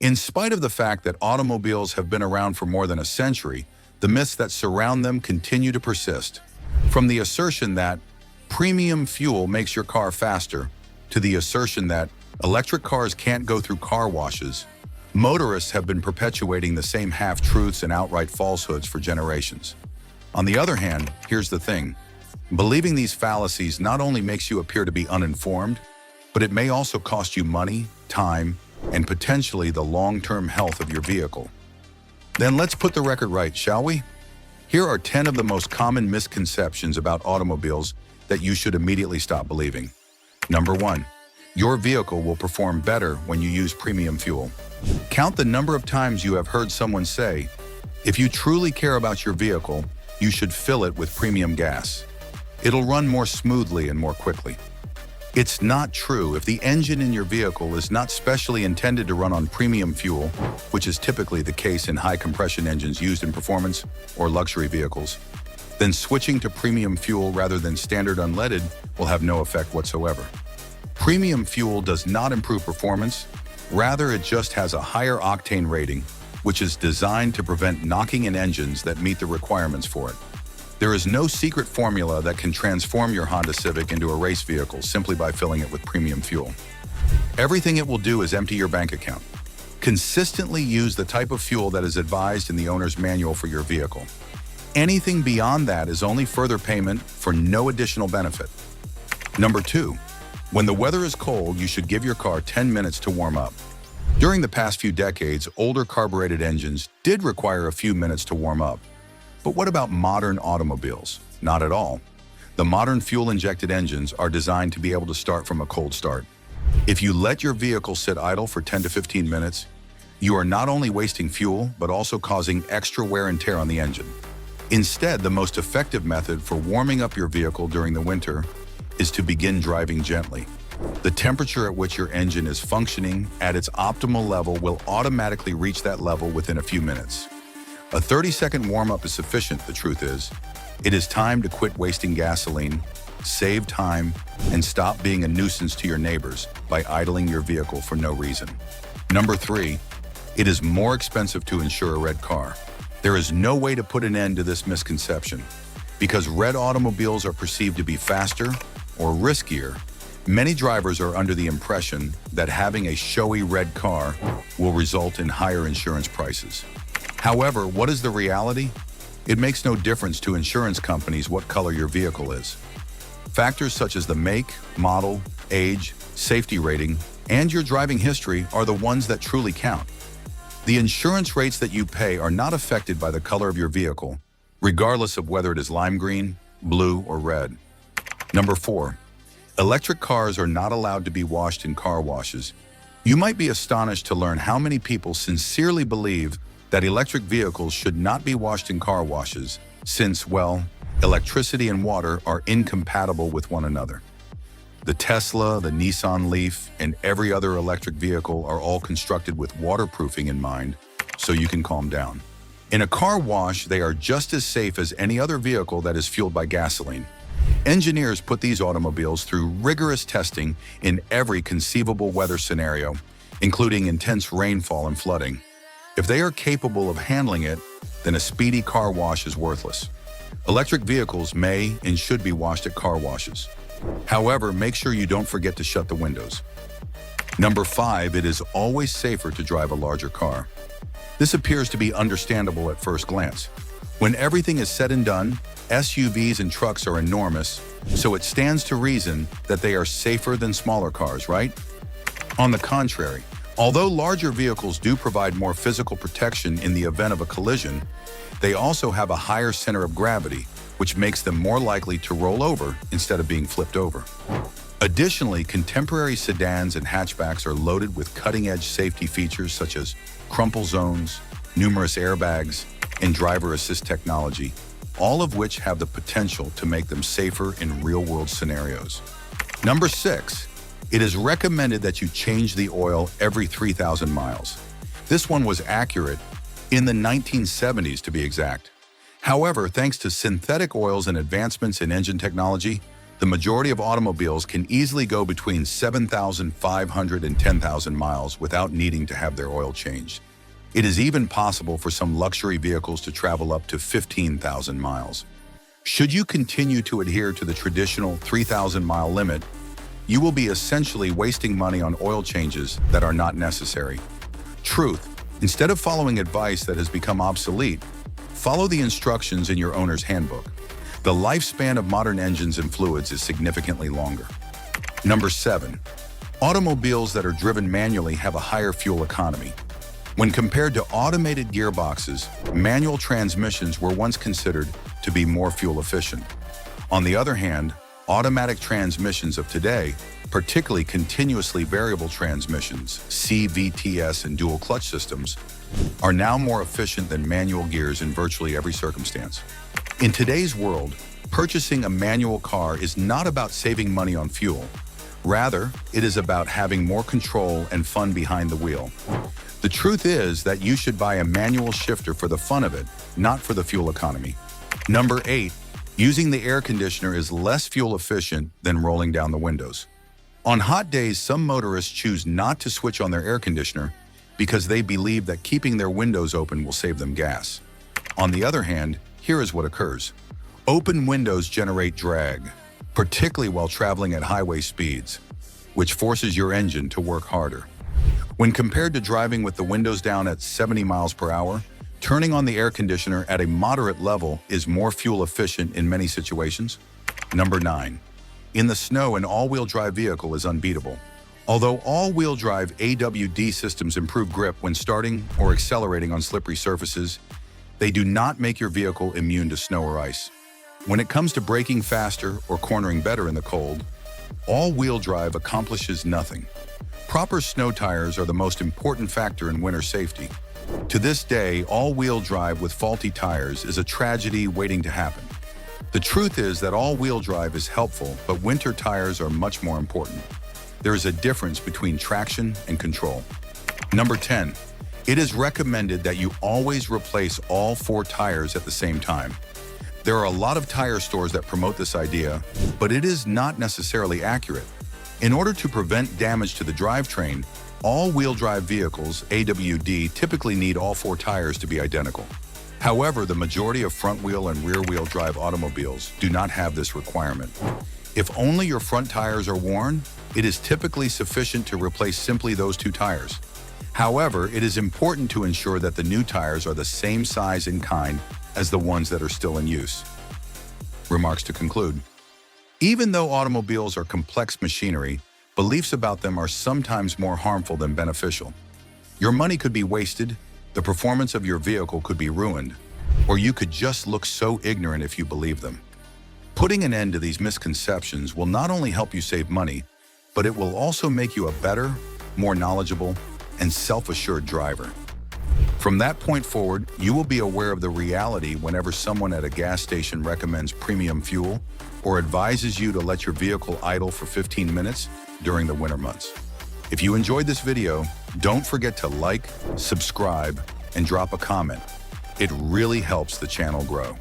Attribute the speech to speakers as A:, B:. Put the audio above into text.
A: In spite of the fact that automobiles have been around for more than a century, the myths that surround them continue to persist. From the assertion that premium fuel makes your car faster, to the assertion that electric cars can't go through car washes, motorists have been perpetuating the same half-truths and outright falsehoods for generations. On the other hand, here's the thing. Believing these fallacies not only makes you appear to be uninformed, but it may also cost you money, time, and potentially the long-term health of your vehicle. Then let's put the record right, shall we? Here are 10 of the most common misconceptions about automobiles that you should immediately stop believing. Number 1. Your vehicle will perform better when you use premium fuel. Count the number of times you have heard someone say, if you truly care about your vehicle, you should fill it with premium gas. It'll run more smoothly and more quickly. It's not true. If the engine in your vehicle is not specially intended to run on premium fuel, which is typically the case in high compression engines used in performance or luxury vehicles, then switching to premium fuel rather than standard unleaded will have no effect whatsoever. Premium fuel does not improve performance. Rather, it just has a higher octane rating, which is designed to prevent knocking in engines that meet the requirements for it. There is no secret formula that can transform your Honda Civic into a race vehicle simply by filling it with premium fuel. Everything it will do is empty your bank account. Consistently use the type of fuel that is advised in the owner's manual for your vehicle. Anything beyond that is only further payment for no additional benefit. Number 2. When the weather is cold, you should give your car 10 minutes to warm up. During the past few decades, older carbureted engines did require a few minutes to warm up. But what about modern automobiles? Not at all. The modern fuel-injected engines are designed to be able to start from a cold start. If you let your vehicle sit idle for 10 to 15 minutes, you are not only wasting fuel, but also causing extra wear and tear on the engine. Instead, the most effective method for warming up your vehicle during the winter is to begin driving gently. The temperature at which your engine is functioning at its optimal level will automatically reach that level within a few minutes. A 30-second warm-up is sufficient, the truth is. It is time to quit wasting gasoline, save time, and stop being a nuisance to your neighbors by idling your vehicle for no reason. Number 3, it is more expensive to insure a red car. There is no way to put an end to this misconception. Because red automobiles are perceived to be faster or riskier, many drivers are under the impression that having a showy red car will result in higher insurance prices. However, what is the reality? It makes no difference to insurance companies what color your vehicle is. Factors such as the make, model, age, safety rating, and your driving history are the ones that truly count. The insurance rates that you pay are not affected by the color of your vehicle, regardless of whether it is lime green, blue, or red. Number 4, electric cars are not allowed to be washed in car washes. You might be astonished to learn how many people sincerely believe that electric vehicles should not be washed in car washes since, well, electricity and water are incompatible with one another. The Tesla, the Nissan Leaf, and every other electric vehicle are all constructed with waterproofing in mind, so you can calm down. In a car wash, they are just as safe as any other vehicle that is fueled by gasoline. Engineers put these automobiles through rigorous testing in every conceivable weather scenario, including intense rainfall and flooding. If they are capable of handling it, then a speedy car wash is worthless. Electric vehicles may and should be washed at car washes. However, make sure you don't forget to shut the windows. Number 5, it is always safer to drive a larger car. This appears to be understandable at first glance. When everything is said and done, SUVs and trucks are enormous, so it stands to reason that they are safer than smaller cars, right? On the contrary, although larger vehicles do provide more physical protection in the event of a collision, they also have a higher center of gravity, which makes them more likely to roll over instead of being flipped over. Additionally, contemporary sedans and hatchbacks are loaded with cutting-edge safety features such as crumple zones, numerous airbags, and driver assist technology, all of which have the potential to make them safer in real-world scenarios. Number 6, it is recommended that you change the oil every 3,000 miles. This one was accurate in the 1970s, to be exact. However, thanks to synthetic oils and advancements in engine technology, The majority of automobiles can easily go between 7,500 and 10,000 miles without needing to have their oil changed. It is even possible for some luxury vehicles to travel up to 15,000 miles. Should you continue to adhere to the traditional 3,000-mile limit, you will be essentially wasting money on oil changes that are not necessary. Truth: instead of following advice that has become obsolete, follow the instructions in your owner's handbook. The lifespan of modern engines and fluids is significantly longer. Number 7. Automobiles that are driven manually have a higher fuel economy. When compared to automated gearboxes, manual transmissions were once considered to be more fuel efficient. On the other hand, automatic transmissions of today, particularly continuously variable transmissions, CVTs and dual clutch systems, are now more efficient than manual gears in virtually every circumstance. In today's world, purchasing a manual car is not about saving money on fuel. Rather, it is about having more control and fun behind the wheel. The truth is that you should buy a manual shifter for the fun of it, not for the fuel economy. Number 8. Using the air conditioner is less fuel efficient than rolling down the windows. On hot days, some motorists choose not to switch on their air conditioner because they believe that keeping their windows open will save them gas. On the other hand, here is what occurs. Open windows generate drag, particularly while traveling at highway speeds, which forces your engine to work harder. When compared to driving with the windows down at 70 miles per hour, turning on the air conditioner at a moderate level is more fuel efficient in many situations. Number 9. In the snow, an all-wheel drive vehicle is unbeatable. Although all-wheel drive AWD systems improve grip when starting or accelerating on slippery surfaces, they do not make your vehicle immune to snow or ice. When it comes to braking faster or cornering better in the cold, all-wheel drive accomplishes nothing. Proper snow tires are the most important factor in winter safety. To this day, all-wheel drive with faulty tires is a tragedy waiting to happen. The truth is that all-wheel drive is helpful, but winter tires are much more important. There is a difference between traction and control. Number 10. It is recommended that you always replace all 4 tires at the same time. There are a lot of tire stores that promote this idea, but it is not necessarily accurate. In order to prevent damage to the drivetrain, all-wheel drive vehicles, AWD, typically need all 4 tires to be identical. However, the majority of front-wheel and rear-wheel drive automobiles do not have this requirement. If only your front tires are worn, it is typically sufficient to replace simply those 2 tires. However, it is important to ensure that the new tires are the same size and kind as the ones that are still in use. Remarks to conclude. Even though automobiles are complex machinery, beliefs about them are sometimes more harmful than beneficial. Your money could be wasted, the performance of your vehicle could be ruined, or you could just look so ignorant if you believe them. Putting an end to these misconceptions will not only help you save money, but it will also make you a better, more knowledgeable, and self-assured driver. From that point forward, you will be aware of the reality whenever someone at a gas station recommends premium fuel or advises you to let your vehicle idle for 15 minutes during the winter months. If you enjoyed this video, don't forget to like, subscribe, and drop a comment. It really helps the channel grow.